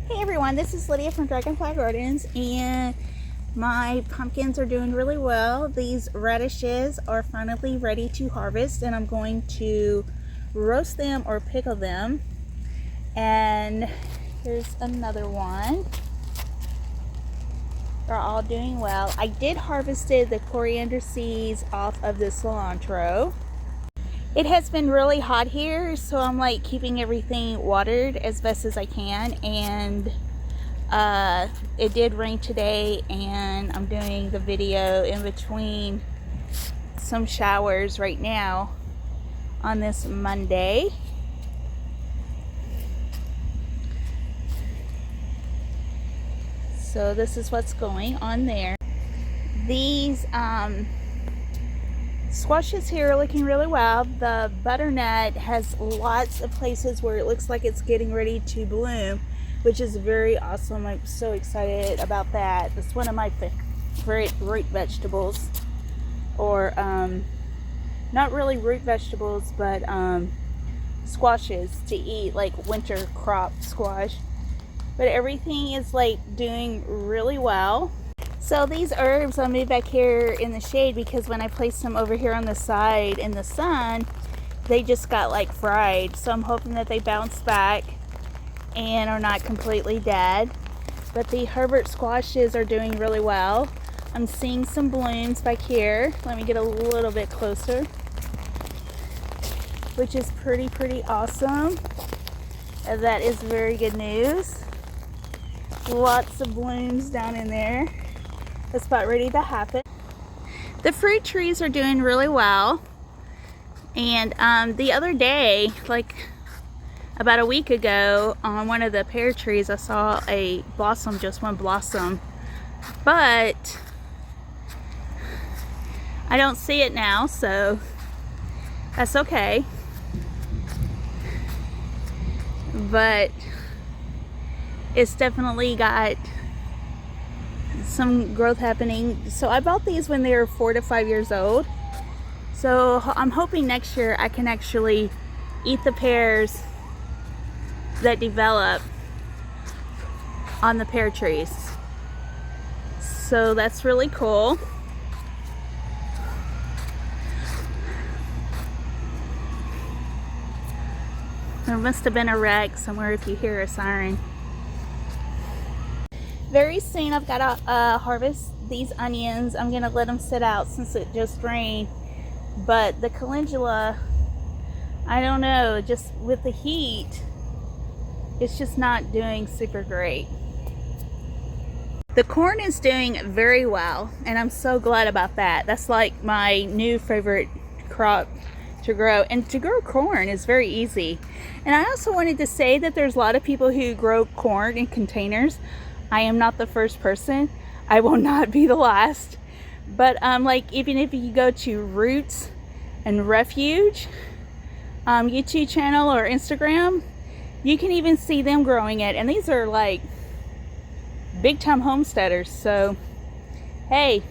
Hey everyone, this is Lydia from Dragonfly Gardens, and my pumpkins are doing really well. These radishes are finally ready to harvest, and I'm going to roast them or pickle them. And here's another one. They're all doing well. I did harvested the coriander seeds off of the cilantro. It has been really hot here, so I'm like keeping everything watered as best as I can, and it did rain today, and I'm doing the video in between some showers right now on this Monday. So this is what's going on there. These squashes here are looking really well. The butternut has lots of places where it looks like it's getting ready to bloom, which is very awesome. I'm so excited about that. It's one of my favorite root vegetables, or not really root vegetables, but squashes to eat, like winter crop squash. But everything is like doing really well. So these herbs I'll move back here in the shade, because when I placed them over here on the side in the sun, they just got like fried. So I'm hoping that they bounce back and are not completely dead. But the Herbert squashes are doing really well. I'm seeing some blooms back here. Let me get a little bit closer, which is pretty awesome. That is very good news. Lots of blooms down in there. That's about ready to happen. The fruit trees are doing really well. And the other day, like about a week ago, on one of the pear trees, I saw a blossom, just one blossom. But I don't see it now, so that's okay. But it's definitely got some growth happening. So I bought these when they were 4 to 5 years old. So I'm hoping next year I can actually eat the pears that develop on the pear trees. So that's really cool. There must have been a wreck somewhere if you hear a siren. Very soon I've got to harvest these onions. I'm gonna let them sit out since it just rained. But the calendula, I don't know, just with the heat, it's just not doing super great. The corn is doing very well, and I'm so glad about that. That's like my new favorite crop to grow, and to grow corn is very easy. And I also wanted to say that there's a lot of people who grow corn in containers. I am not the first person. I will not be the last. But like even if you go to Roots and Refuge YouTube channel or Instagram, you can even see them growing it. And these are like big time homesteaders. So hey,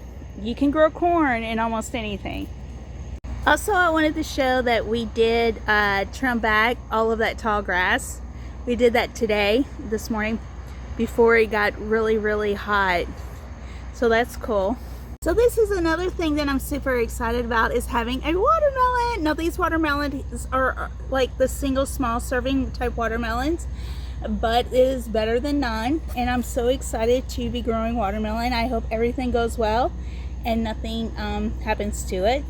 you can grow corn in almost anything. Also, I wanted to show that we did trim back all of that tall grass. We did that today, this morning, before it got really hot. So that's cool. So this is another thing that I'm super excited about, is having a watermelon. Now these watermelons are like the single small serving type watermelons, but it is better than none. And I'm so excited to be growing watermelon. I hope everything goes well and nothing happens to it.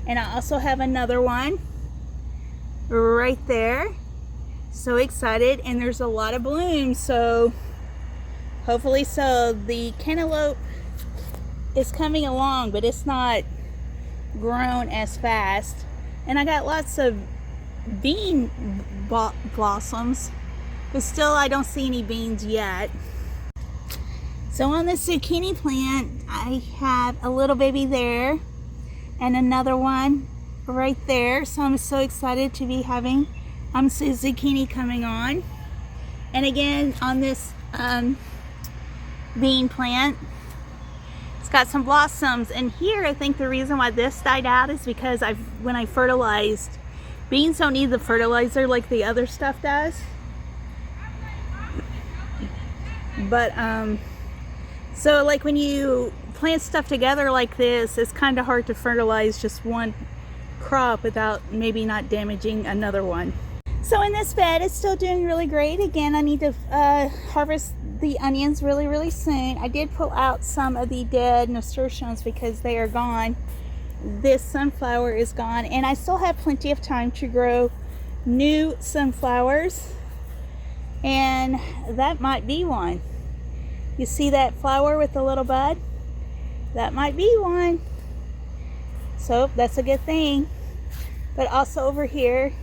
And I also have another one right there. So excited, and there's a lot of blooms, so hopefully so. The cantaloupe is coming along, but it's not grown as fast. And I got lots of bean blossoms, but still I don't see any beans yet. So on the zucchini plant, I have a little baby there and another one right there. So I'm so excited to be having some zucchini coming on. And again, on this bean plant, it's got some blossoms. And here, I think the reason why this died out is because when I fertilized, beans don't need the fertilizer like the other stuff does. But so like when you plant stuff together like this, it's kind of hard to fertilize just one crop without maybe not damaging another one. So in this bed, it's still doing really great. Again, I need to harvest the onions really soon. I did pull out some of the dead nasturtiums because they are gone. This sunflower is gone, and I still have plenty of time to grow new sunflowers, and that might be one. You see that flower with the little bud? That might be one. So that's a good thing. But also over here,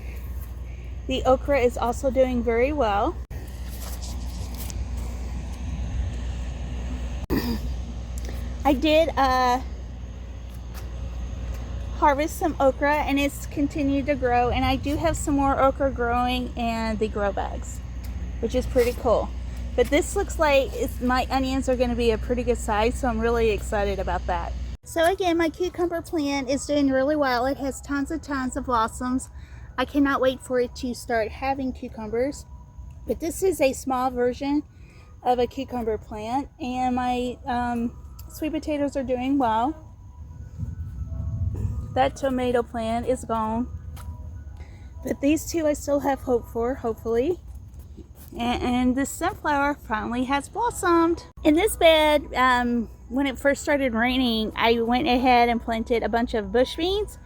the okra is also doing very well. I did harvest some okra, and it's continued to grow, and I do have some more okra growing in the grow bags, which is pretty cool. But this looks like my onions are going to be a pretty good size, so I'm really excited about that. So again, my cucumber plant is doing really well. It has tons of blossoms. I cannot wait for it to start having cucumbers. But this is a small version of a cucumber plant, and my sweet potatoes are doing well. That tomato plant is gone, but these two I still have hope for, hopefully. And this sunflower finally has blossomed. In this bed, when it first started raining, I went ahead and planted a bunch of bush beans.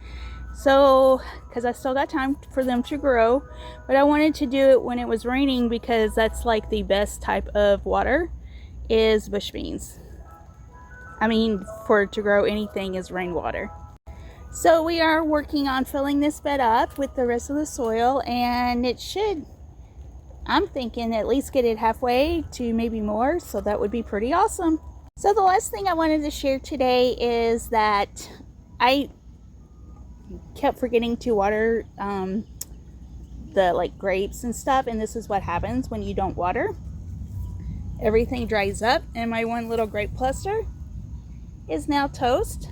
So, because I still got time for them to grow, but I wanted to do it when it was raining because that's like the best type of water is bush beans. I mean, to grow anything is rainwater. So we are working on filling this bed up with the rest of the soil, and it should, I'm thinking, at least get it halfway to maybe more, so that would be pretty awesome. So the last thing I wanted to share today is that I kept forgetting to water the grapes and stuff, and this is what happens when you don't water. Everything dries up, and my one little grape cluster is now toast.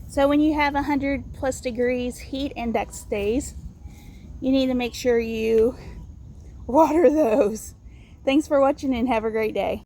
So when you have 100+ degrees heat index days, you need to make sure you water those. Thanks for watching, and have a great day.